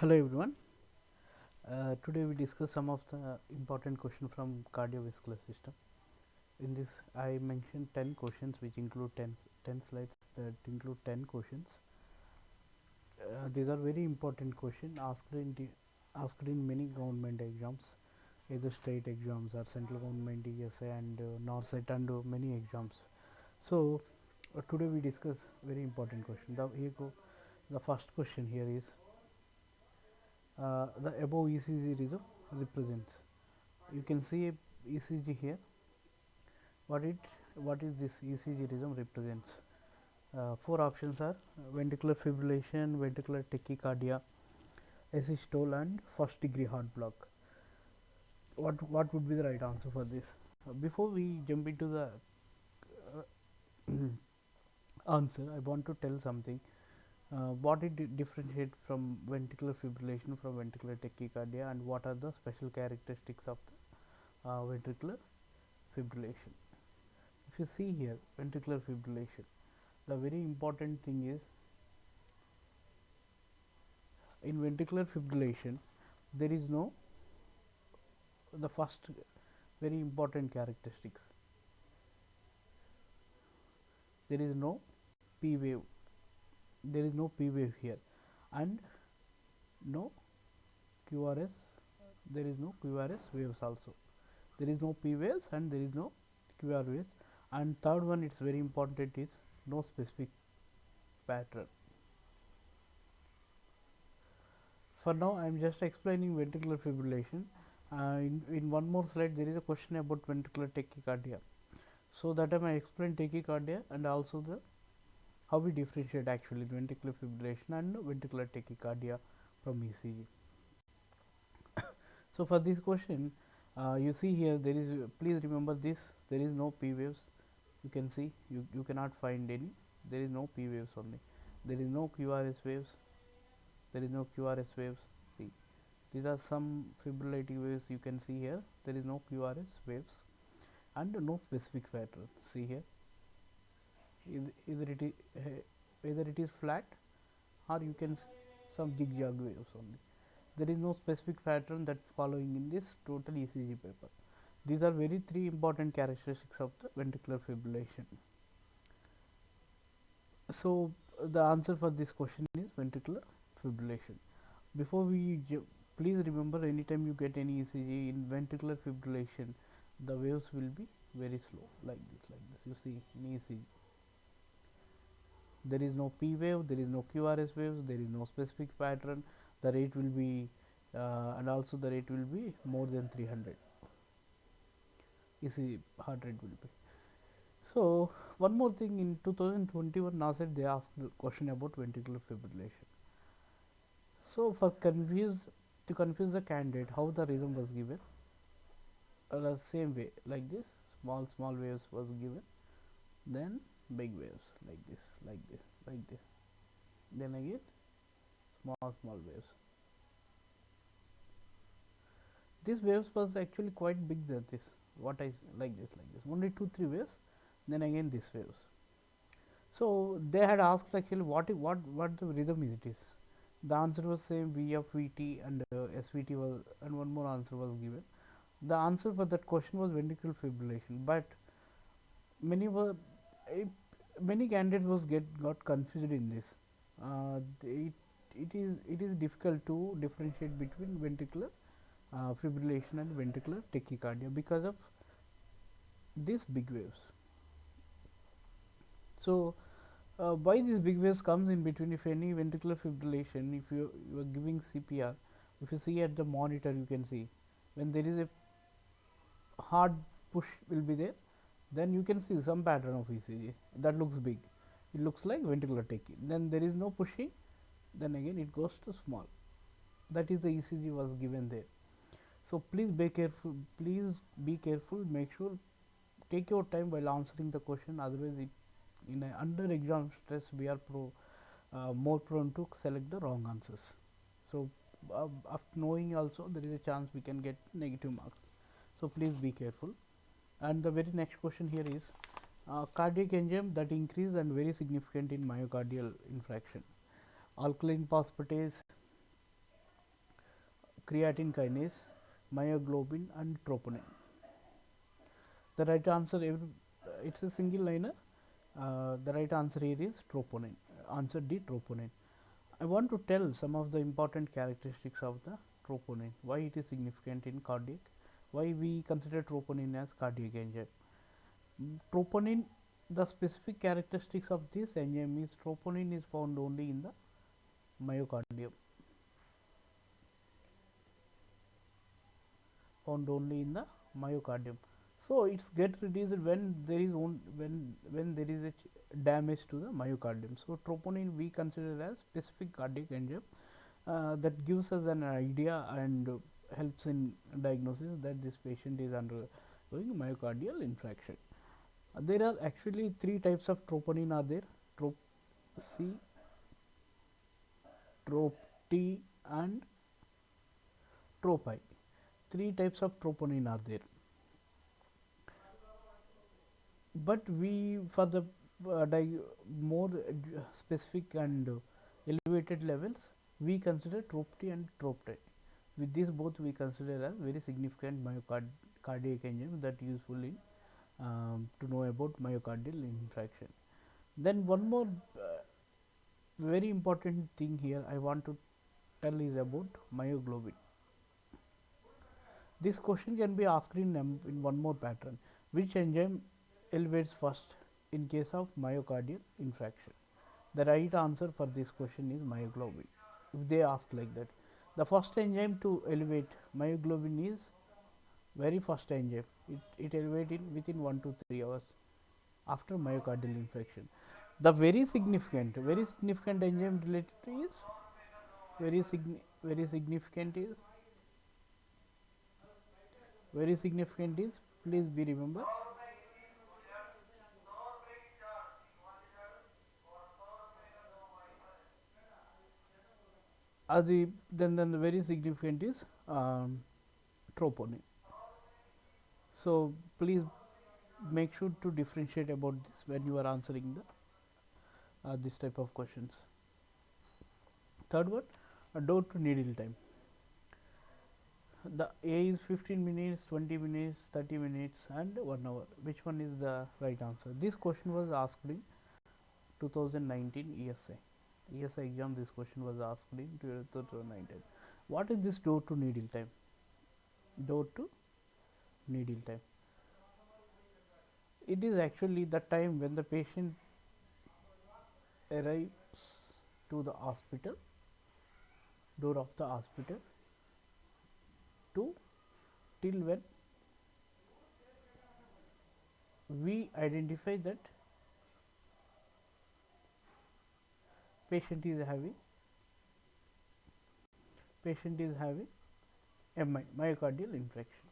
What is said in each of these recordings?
Hello everyone. Today we discuss some of the important questions from cardiovascular system. In this, I mentioned 10 questions, which include 10 slides that include 10 questions. These are very important questions asked in many government exams, either state exams or central government ESA and Norcet and many exams. So today we discuss very important question. Here go. The first question here is the above ECG rhythm represents. You can see a ECG here. What is this ECG rhythm represents? Four options are ventricular fibrillation, ventricular tachycardia, asystole, and first degree heart block. What would be the right answer for this? Before we jump into the answer, I want to tell something. What it differentiates from ventricular fibrillation from ventricular tachycardia, and what are the special characteristics of the ventricular fibrillation. If you see here, ventricular fibrillation, the very important thing is in ventricular fibrillation there is no, the first very important characteristics, there is no P wave, there is no P wave here, and no QRS, there is no QRS waves also, there is no P waves and there is no QR waves. And third one, it's very important, is no specific pattern. For now I am just explaining ventricular fibrillation. In one more slide there is a question about ventricular tachycardia, so that time I explain tachycardia and also the how we differentiate actually ventricular fibrillation and ventricular tachycardia from ECG. So for this question, you see here there is, please remember this, there is no P waves. You can see, you cannot find any, there is no P waves only, there is no QRS waves, there is no QRS waves. See, these are some fibrillating waves you can see here, there is no QRS waves and no specific pattern. See here, either it is flat, or you can see some zigzag waves only. There is no specific pattern that following in this total ECG paper. These are very three important characteristics of the ventricular fibrillation. So the answer for this question is ventricular fibrillation. Before we please remember, anytime you get any ECG in ventricular fibrillation, the waves will be very slow, like this. You see in ECG, there is no P wave, there is no QRS waves, there is no specific pattern. The rate will be and also the rate will be more than 300. ECG heart rate will be. So one more thing, in 2021 Norcet they asked a question about ventricular fibrillation. So for confuse the candidate, how the rhythm was given, the same way, like this, small waves was given, then big waves, like this, then again small waves. These waves was actually quite big than this, what I like this, only 2-3 waves, then again these waves. So they had asked actually what the rhythm is it is. The answer was same, VF, VT and SVT was, and one more answer was given. The answer for that question was ventricular fibrillation, but many were many candidates was got confused in this. It is difficult to differentiate between ventricular fibrillation and ventricular tachycardia because of these big waves. So why these big waves comes in between? If any ventricular fibrillation, if you are giving CPR, if you see at the monitor, you can see when there is a hard push will be there, then you can see some pattern of ECG that looks big, it looks like ventricular tachy. Then there is no pushing, then again it goes to small, that is the ECG was given there. So please be careful, make sure, take your time while answering the question, otherwise it, in a under exam stress we are more prone to select the wrong answers. So after knowing also, there is a chance we can get negative marks, so please be careful. And the very next question here is cardiac enzyme that increase and very significant in myocardial infarction, alkaline phosphatase, creatine kinase, myoglobin, and troponin. The right answer, it's a single liner. The right answer here is troponin. Answer D, troponin. I want to tell some of the important characteristics of the troponin, why it is significant in cardiac, why we consider troponin as cardiac enzyme. Troponin, the specific characteristics of this enzyme is troponin is found only in the myocardium, found only in the myocardium. So it's get reduced when there is when there is a damage to the myocardium. So troponin we consider as specific cardiac enzyme that gives us an idea and helps in diagnosis that this patient is undergoing myocardial infarction. There are actually three types of troponin are there: trop C, trop T, and trop I. Three types of troponin are there, but we for the more specific and elevated levels we consider trop T and trop I. With this both we consider as very significant cardiac enzyme that useful in to know about myocardial infarction. Then one more very important thing here I want to tell is about myoglobin. This question can be asked in one more pattern. Which enzyme elevates first in case of myocardial infarction? The right answer for this question is myoglobin. If they ask like that, the first enzyme to elevate myoglobin is very first enzyme. It elevates in within 1 to 3 hours after myocardial infarction. The very significant enzyme related is very significant is very significant is, please be remember, then the very significant is troponin. So please make sure to differentiate about this when you are answering the this type of questions. Third one, door to needle time. The A is 15 minutes, 20 minutes, 30 minutes, and 1 hour. Which one is the right answer? This question was asked in 2019 ESI. ESI exam. This question was asked in 2019. What is this door to needle time? Door to needle time. It is actually the time when the patient arrives to the hospital, door of the hospital, to till when we identify that patient is having MI, myocardial infarction.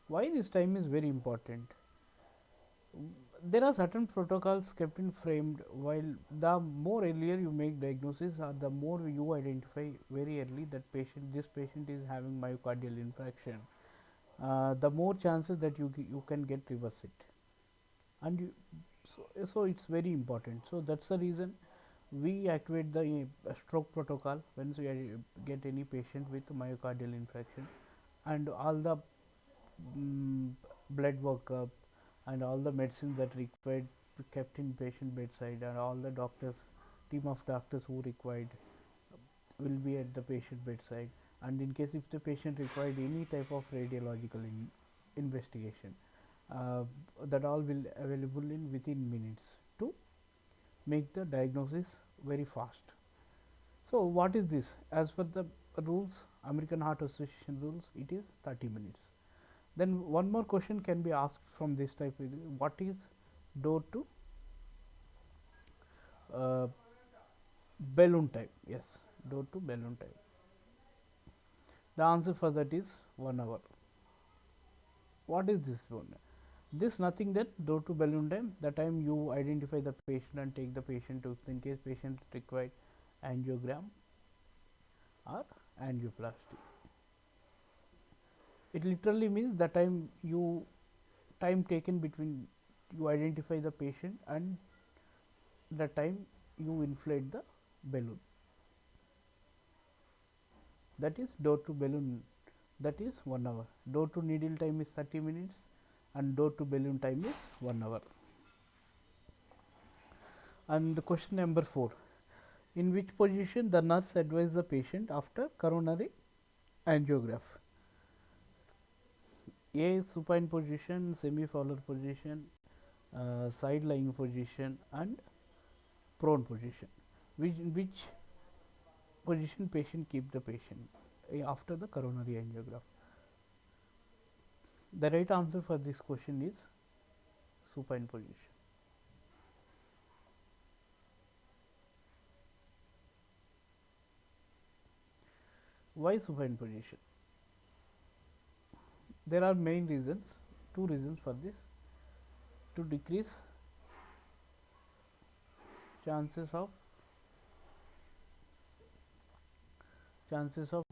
Why this time is very important? There are certain protocols kept in framed, while the more earlier you make diagnosis or the more you identify very early that this patient is having myocardial infarction, the more chances that you can get reverse it, and so it's very important. So that's the reason we activate the stroke protocol when we get any patient with myocardial infarction, and all the blood workup and all the medicines that required kept in patient bedside, and all the team of doctors who required will be at the patient bedside, and in case if the patient required any type of radiological investigation, that all will available in within minutes to make the diagnosis very fast. So what is this? As per the rules, American Heart Association rules, it is 30 minutes. Then one more question can be asked from this type: what is door to uh, balloon time? Yes, door to balloon time. The answer for that is 1 hour. What is this one? This nothing that door to balloon time. The time you identify the patient and take the patient to, in case patient required angiogram or angioplasty. It literally means the time taken between you identify the patient and the time you inflate the balloon. That is door to balloon that is 1 hour. Door to needle time is 30 minutes and door to balloon time is 1 hour. And the question number 4, in which position the nurse advised the patient after coronary angiograph? A is supine position, semi-fowler position, side lying position and prone position. Which position patient keep the patient after the coronary angiograph? The right answer for this question is supine position. Why supine position? There are main reasons, two reasons for this: to decrease chances of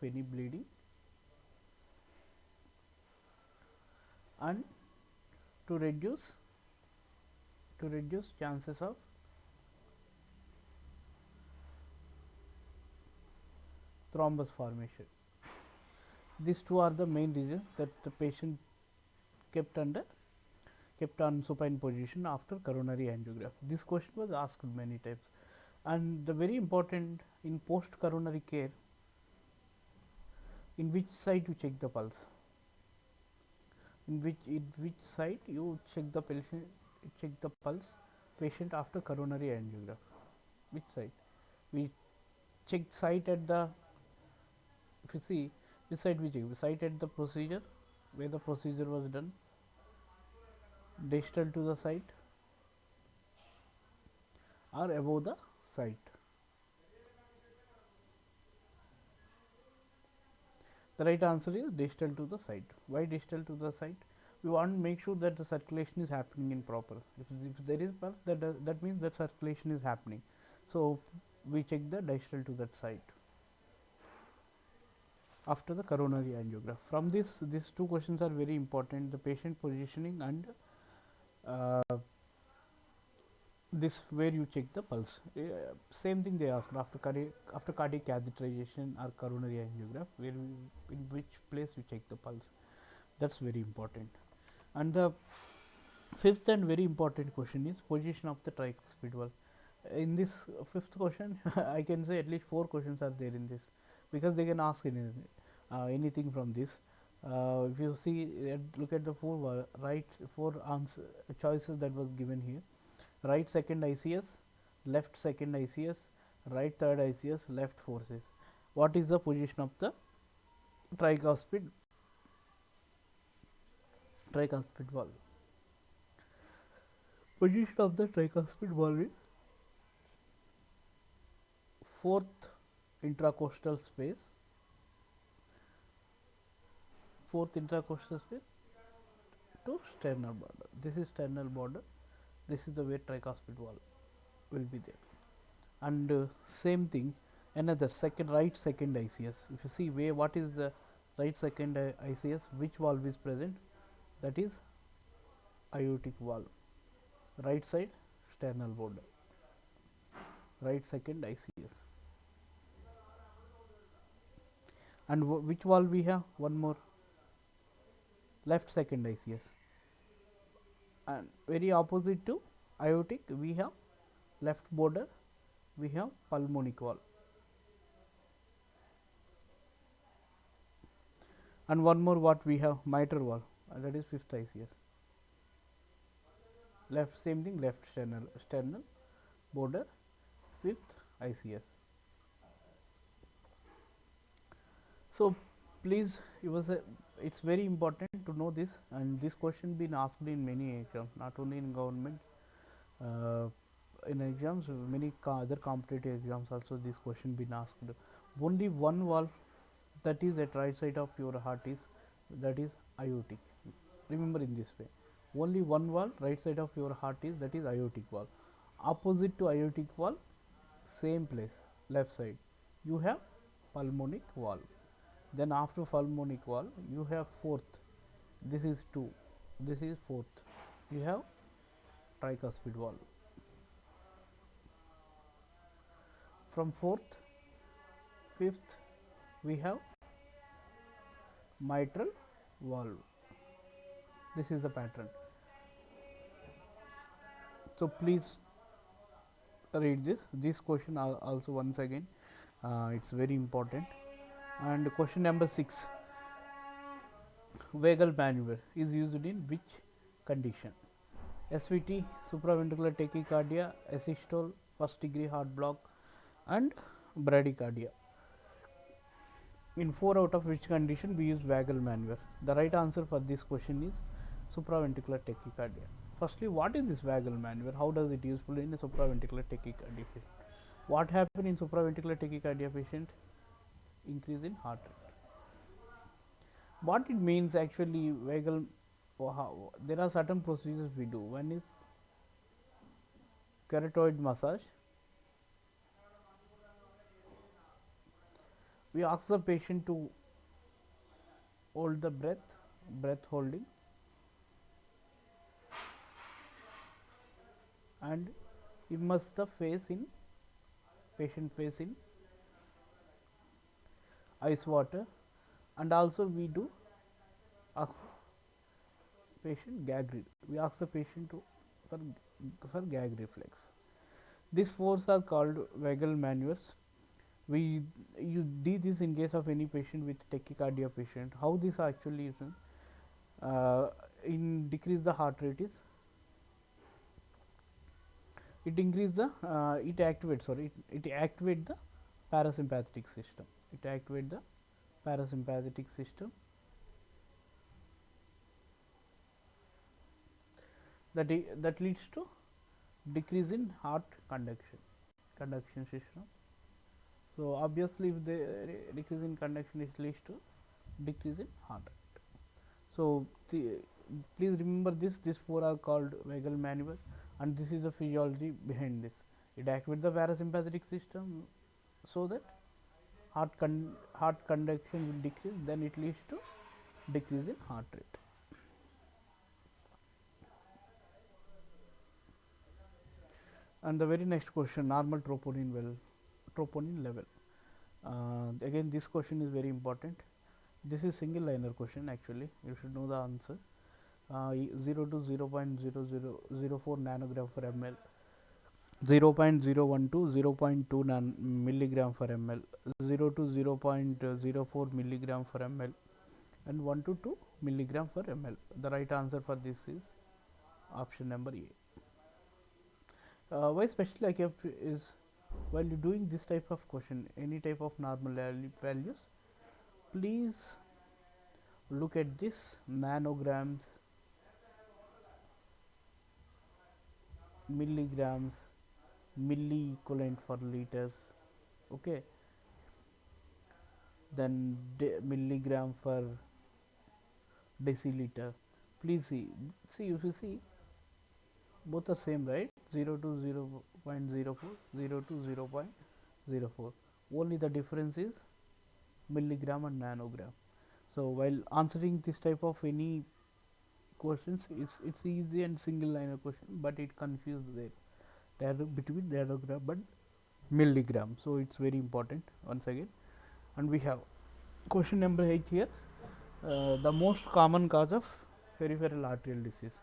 any bleeding and to reduce chances of thrombus formation. These two are the main reasons that the patient kept on supine position after coronary angiograph. This question was asked many times, and the very important in post coronary care, in which side you check the pulse, in which side you check the pulse patient after coronary angiograph. Which side? We check site at the, if you see which side we check, site at the procedure where the procedure was done, distal to the site or above the site. The right answer is distal to the site. Why distal to the site? We want to make sure that the circulation is happening in proper. If there is pulse, that means that circulation is happening. So we check the distal to that site after the coronary angiograph. From this, these two questions are very important: the patient positioning and this where you check the pulse. Same thing they asked after cardiac catheterization or coronary angiograph, where in which place you check the pulse. That's very important. And the fifth and very important question is position of the tricuspid valve. In this fifth question, I can say at least 4 questions are there in this, because they can ask anything from this. If you see, look at the four answer choices that was given here: right second ICS, left second ICS, right third ICS, left fourth ICS. What is the position of the tricuspid valve? Position of the tricuspid valve is fourth intercostal space, to sternal border. This is sternal border. This is the way tricuspid valve will be there. And same thing, another right second ICS. If you see what is the right second ICS, which valve is present? That is aortic valve. Right side sternal border. Right second ICS. And which valve we have? One more. Left second ICS. And very opposite to aortic, we have left border, we have pulmonic valve. And one more, what we have? Mitral valve, that is fifth ICS. Left, same thing, left sternal border, fifth ICS. So please, it's very important to know this, and this question been asked in many exams, not only in government, in exams, many other competitive exams also this question been asked. Only one valve that is at right side of your heart is, that is aortic. Remember in this way, only one valve right side of your heart is, that is aortic valve. Opposite to aortic valve, same place, left side, you have pulmonic valve. Then after pulmonic valve, you have fourth. This is 2. This is fourth. You have tricuspid valve. From fourth, fifth, we have mitral valve. This is the pattern. So please read this question also once again. It's very important. And question number 6, vagal maneuver is used in which condition? SVT, supraventricular tachycardia, asystole, first degree heart block, and bradycardia. In 4 out of which condition we use vagal maneuver? The right answer for this question is supraventricular tachycardia. Firstly, what is this vagal maneuver? How does it useful in a supraventricular tachycardia patient? What happens in supraventricular tachycardia patient? Increase in heart rate. What it means actually, vagal, there are certain procedures we do. One is carotid massage. We ask the patient to hold the breath holding, and immerse the patient face in ice water, and also we do ask patient gag. We ask the patient to for gag reflex. These 4 are called vagal maneuvers. We you do this in case of any patient with tachycardia patient. How this actually is in decrease the heart rate is it increase the it activates the parasympathetic system. It activates the parasympathetic system that leads to decrease in heart conduction system. So obviously, if the decrease in conduction, it leads to decrease in heart rate. So please remember this. These 4 are called vagal maneuver, and this is the physiology behind this. It activates the parasympathetic system so that heart conduction will decrease. Then it leads to decrease in heart rate. And the very next question, normal troponin level. Again, this question is very important. This is single liner question actually. You should know the answer. 0 to 0.0004 nanogram per ml, 0.01 to 0.2 milligram per ml, 0 to 0.04 milligram per ml, and 1 to 2 milligram per ml. The right answer for this is option number A. Why specially I kept is, while you doing this type of question, any type of normal values, please look at this nanograms, milligrams, milli equivalent for liters, okay, then milligram for deciliter. Please see if you see, both are same, right? 0 to 0.04, 0 to 0.04. Only the difference is milligram and nanogram. So while answering this type of any questions, it's easy and single liner question, but it confused there between nanogram and milligram. So it's very important once again. And we have question number 8 here. The most common cause of peripheral arterial disease.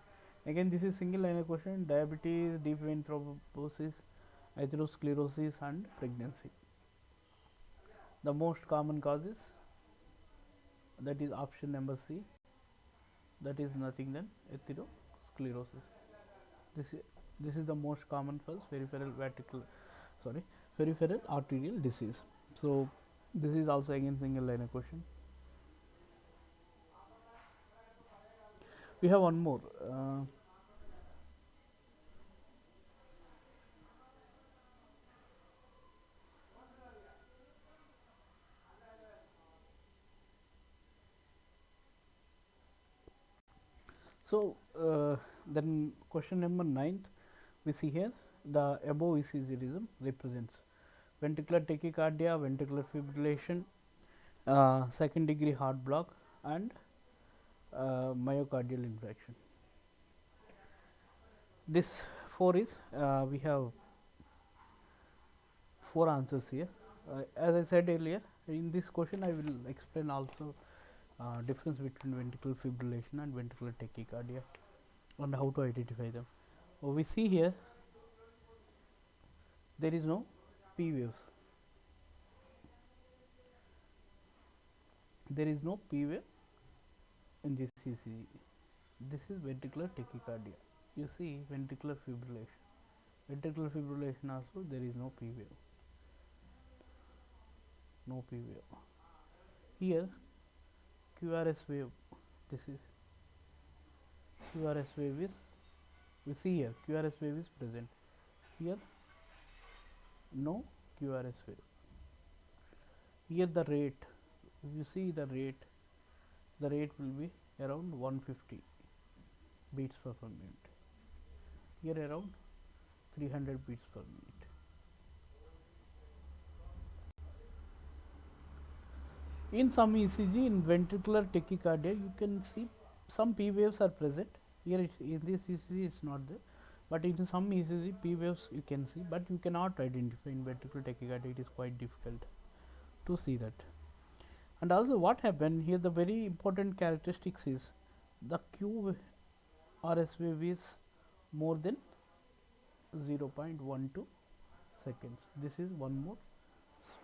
Again, this is single liner question: diabetes, deep vein thrombosis, atherosclerosis, and pregnancy. The most common causes, that is option number C. That is nothing than atherosclerosis. This is the most common cause peripheral arterial disease. So this is also again single liner question. We have one more. So then question number 9, we see here the above ECG represents ventricular tachycardia, ventricular fibrillation, second degree heart block, and myocardial infarction. This 4 is we have 4 answers here. As I said earlier, in this question I will explain also difference between ventricular fibrillation and ventricular tachycardia and how to identify them. We see here there is no P waves. There is no P wave in this ECG. This is ventricular tachycardia. You see ventricular fibrillation. Ventricular fibrillation also there is no P wave. No P wave. Here QRS wave. This is QRS wave is, we see here QRS wave is present. Here no QRS wave. Here the rate, if you see the rate will be around 150 beats per minute. Here around 300 beats per minute. In some ECG, in ventricular tachycardia, you can see some P waves are present. Here in this ECG it's not there, but in some ECG P waves you can see, but you cannot identify in ventricular tachycardia. It is quite difficult to see that. And also what happened here, the very important characteristics is the QRS wave is more than 0.12 seconds. This is one more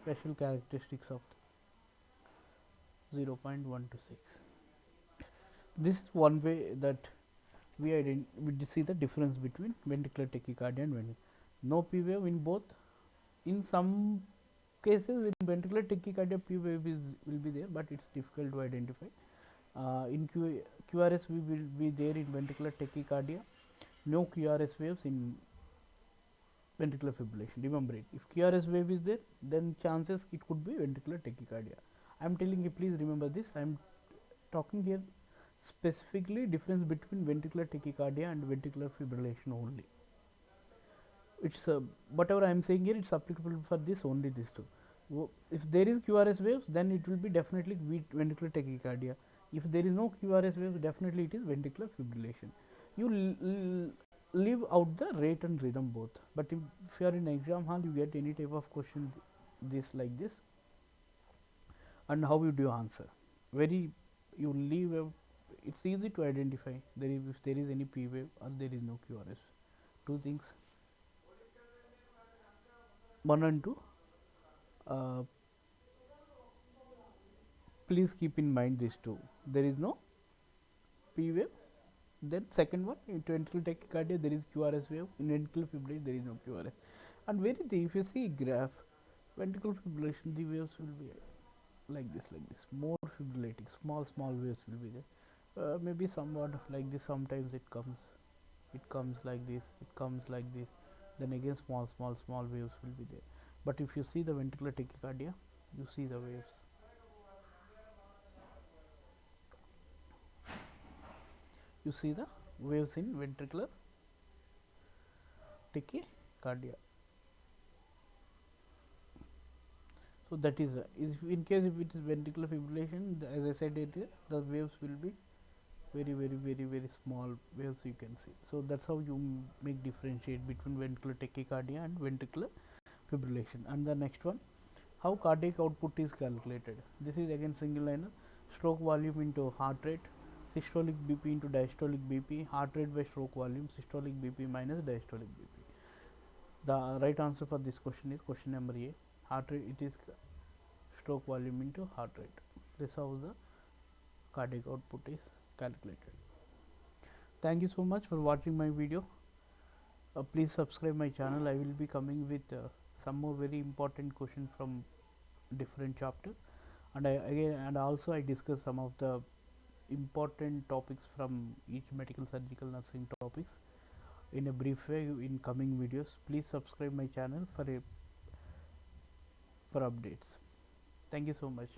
special characteristics of 0.126. This is one way that we see the difference between ventricular tachycardia and ventricular. No P wave in both. In some cases in ventricular tachycardia P wave will be there, but it's difficult to identify. In QRS we will be there in ventricular tachycardia. No QRS waves in ventricular fibrillation. Remember it. If QRS wave is there, then chances it could be ventricular tachycardia. I am telling you, please remember this. I am talking here specifically difference between ventricular tachycardia and ventricular fibrillation only. It's whatever I am saying here, it's applicable for this only these two. If there is QRS waves, then it will be definitely ventricular tachycardia. If there is no QRS waves, definitely it is ventricular fibrillation. You leave out the rate and rhythm both. But if you are in exam hall, you get any type of question this like this, and how would you answer? You leave out. It's easy to identify if there is any P wave or there is no QRS. Two things. 1 and 2. Please keep in mind these two. There is no P wave. Then second one, in ventricular tachycardia there is QRS wave. In ventricular fibrillation there is no QRS. And if you see graph, ventricular fibrillation, the waves will be like this, more fibrillating, small waves will be there. Maybe somewhat like this. Sometimes it comes like this, it comes like this. Then again small waves will be there. But if you see the ventricular tachycardia, you see the waves. You see the waves in ventricular tachycardia. So that is in case if it is ventricular fibrillation, as I said earlier, the waves will be very small waves you can see. So that's how you make differentiate between ventricular tachycardia and ventricular fibrillation. And the next one, how cardiac output is calculated. This is again single liner. Stroke volume into heart rate, systolic BP into diastolic BP, heart rate by stroke volume, systolic BP minus diastolic BP. The right answer for this question is question number A. Heart rate, it is stroke volume into heart rate. This is how the cardiac output is calculated. Thank you so much for watching my video. Please subscribe my channel. I will be coming with some more very important questions from different chapters, and also I discuss some of the important topics from each medical surgical nursing topics in a brief way in coming videos. Please subscribe my channel for updates. Thank you so much.